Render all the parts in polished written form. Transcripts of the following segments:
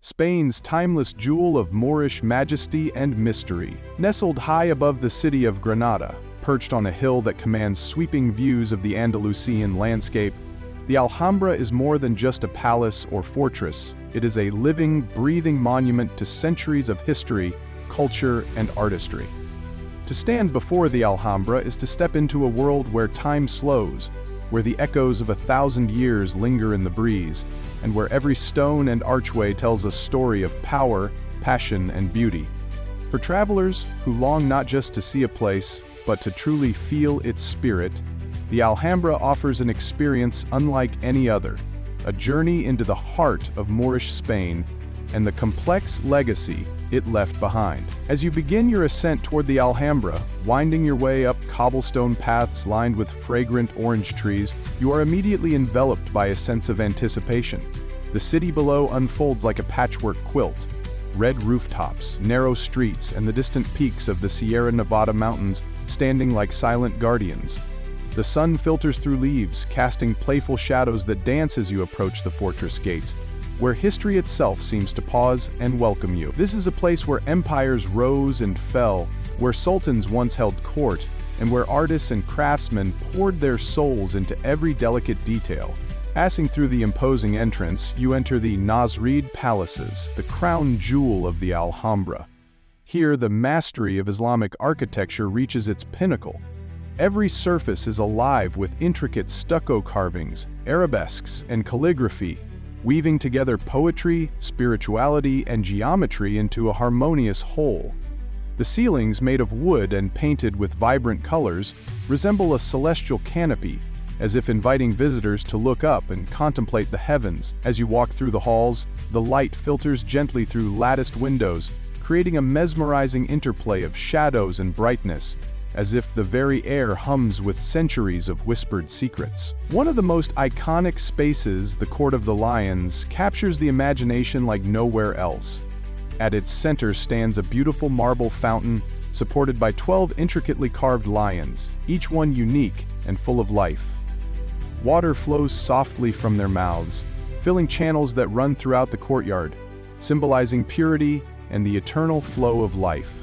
Spain's timeless jewel of Moorish majesty and mystery. Nestled high above the city of Granada, perched on a hill that commands sweeping views of the Andalusian landscape, the Alhambra is more than just a palace or fortress. It is a living, breathing monument to centuries of history, culture, and artistry. To stand before the Alhambra is to step into a world where time slows, where the echoes of 1,000 years linger in the breeze, and where every stone and archway tells a story of power, passion, and beauty. For travelers who long not just to see a place, but to truly feel its spirit, the Alhambra offers an experience unlike any other, a journey into the heart of Moorish Spain and the complex legacy it left behind. As you begin your ascent toward the Alhambra, winding your way up cobblestone paths lined with fragrant orange trees, you are immediately enveloped by a sense of anticipation. The city below unfolds like a patchwork quilt. Red rooftops, narrow streets, and the distant peaks of the Sierra Nevada mountains standing like silent guardians. The sun filters through leaves, casting playful shadows that dance as you approach the fortress gates, where history itself seems to pause and welcome you. This is a place where empires rose and fell, where sultans once held court, and where artists and craftsmen poured their souls into every delicate detail. Passing through the imposing entrance, you enter the Nasrid Palaces, the crown jewel of the Alhambra. Here, the mastery of Islamic architecture reaches its pinnacle. Every surface is alive with intricate stucco carvings, arabesques, and calligraphy, weaving together poetry, spirituality, and geometry into a harmonious whole. The ceilings, made of wood and painted with vibrant colors, resemble a celestial canopy, as if inviting visitors to look up and contemplate the heavens. As you walk through the halls, the light filters gently through latticed windows, creating a mesmerizing interplay of shadows and brightness, as if the very air hums with centuries of whispered secrets. One of the most iconic spaces, the Court of the Lions, captures the imagination like nowhere else. At its center stands a beautiful marble fountain supported by 12 intricately carved lions, each one unique and full of life. Water flows softly from their mouths, filling channels that run throughout the courtyard, symbolizing purity and the eternal flow of life.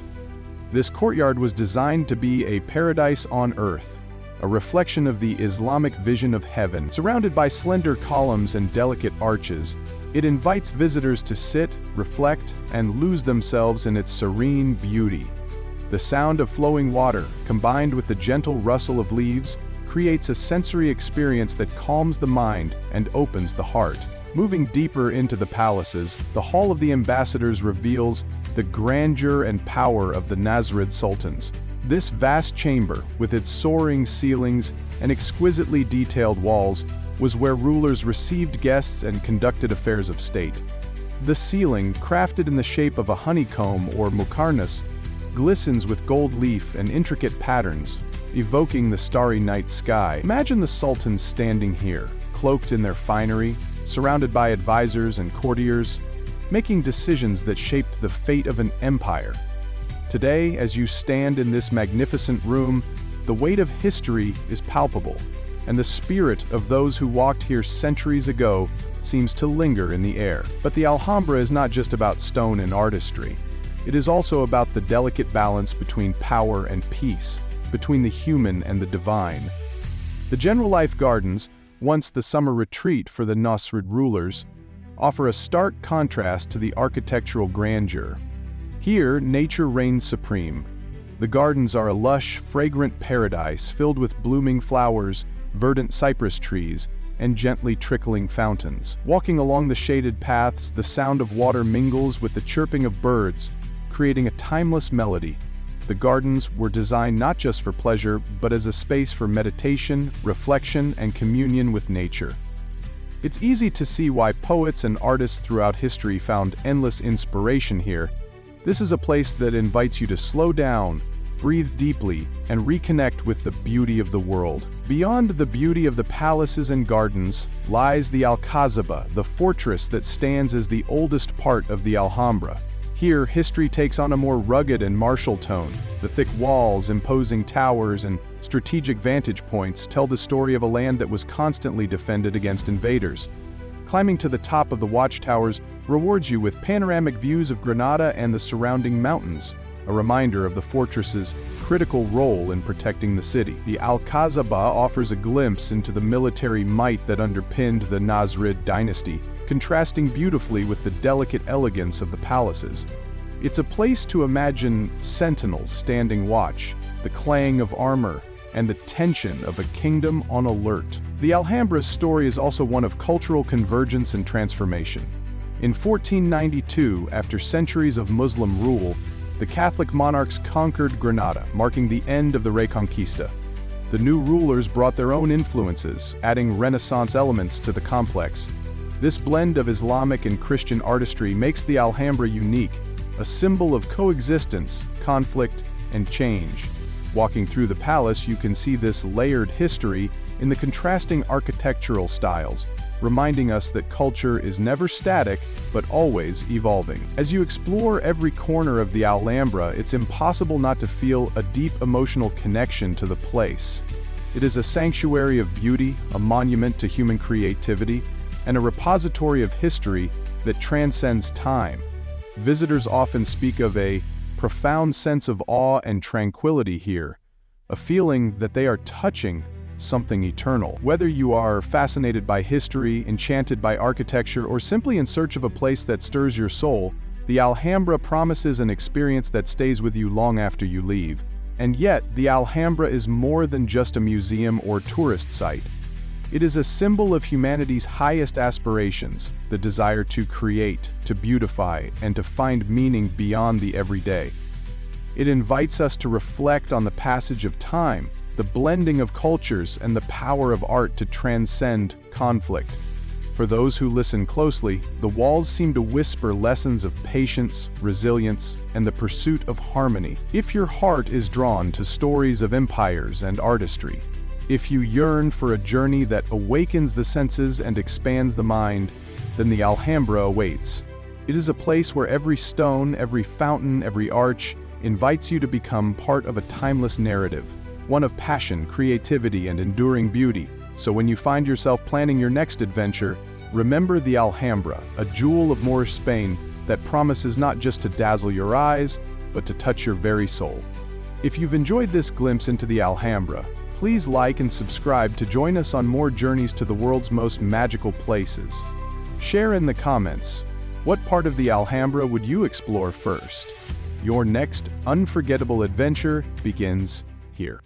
This courtyard was designed to be a paradise on earth, a reflection of the Islamic vision of heaven. Surrounded by slender columns and delicate arches, it invites visitors to sit, reflect, and lose themselves in its serene beauty. The sound of flowing water, combined with the gentle rustle of leaves, creates a sensory experience that calms the mind and opens the heart. Moving deeper into the palaces, the Hall of the Ambassadors reveals the grandeur and power of the Nasrid Sultans. This vast chamber, with its soaring ceilings and exquisitely detailed walls, was where rulers received guests and conducted affairs of state. The ceiling, crafted in the shape of a honeycomb or muqarnas, glistens with gold leaf and intricate patterns, evoking the starry night sky. Imagine the sultans standing here, cloaked in their finery, surrounded by advisors and courtiers, making decisions that shaped the fate of an empire. Today, as you stand in this magnificent room, the weight of history is palpable, and the spirit of those who walked here centuries ago seems to linger in the air. But the Alhambra is not just about stone and artistry. It is also about the delicate balance between power and peace, between the human and the divine. The General Life Gardens, once the summer retreat for the Nasrid rulers, offer a stark contrast to the architectural grandeur. Here, nature reigns supreme. The gardens are a lush, fragrant paradise filled with blooming flowers, verdant cypress trees, and gently trickling fountains. Walking along the shaded paths, the sound of water mingles with the chirping of birds, creating a timeless melody. The gardens were designed not just for pleasure, but as a space for meditation, reflection, and communion with nature. It's easy to see why poets and artists throughout history found endless inspiration here. This is a place that invites you to slow down, breathe deeply, and reconnect with the beauty of the world. Beyond the beauty of the palaces and gardens lies the Alcazaba, the fortress that stands as the oldest part of the Alhambra. Here, history takes on a more rugged and martial tone. The thick walls, imposing towers, and strategic vantage points tell the story of a land that was constantly defended against invaders. Climbing to the top of the watchtowers rewards you with panoramic views of Granada and the surrounding mountains, a reminder of the fortress's critical role in protecting the city. The Alcazaba offers a glimpse into the military might that underpinned the Nasrid dynasty, contrasting beautifully with the delicate elegance of the palaces. It's a place to imagine sentinels standing watch, the clang of armor, and the tension of a kingdom on alert. The Alhambra's story is also one of cultural convergence and transformation. In 1492, after centuries of Muslim rule, the Catholic monarchs conquered Granada, marking the end of the Reconquista. The new rulers brought their own influences, adding Renaissance elements to the complex. This blend of Islamic and Christian artistry makes the Alhambra unique, a symbol of coexistence, conflict, and change. Walking through the palace, you can see this layered history in the contrasting architectural styles, reminding us that culture is never static, but always evolving. As you explore every corner of the Alhambra, it's impossible not to feel a deep emotional connection to the place. It is a sanctuary of beauty, a monument to human creativity, and a repository of history that transcends time. Visitors often speak of a profound sense of awe and tranquility here, a feeling that they are touching something eternal. Whether you are fascinated by history, enchanted by architecture, or simply in search of a place that stirs your soul, the Alhambra promises an experience that stays with you long after you leave. And yet, the Alhambra is more than just a museum or tourist site. It is a symbol of humanity's highest aspirations, the desire to create, to beautify, and to find meaning beyond the everyday. It invites us to reflect on the passage of time, the blending of cultures, and the power of art to transcend conflict. For those who listen closely, the walls seem to whisper lessons of patience, resilience, and the pursuit of harmony. If your heart is drawn to stories of empires and artistry, if you yearn for a journey that awakens the senses and expands the mind, then the Alhambra awaits. It is a place where every stone, every fountain, every arch invites you to become part of a timeless narrative, one of passion, creativity, and enduring beauty. So when you find yourself planning your next adventure, remember the Alhambra, a jewel of Moorish Spain that promises not just to dazzle your eyes, but to touch your very soul. If you've enjoyed this glimpse into the Alhambra, please like and subscribe to join us on more journeys to the world's most magical places. Share in the comments, what part of the Alhambra would you explore first? Your next unforgettable adventure begins here.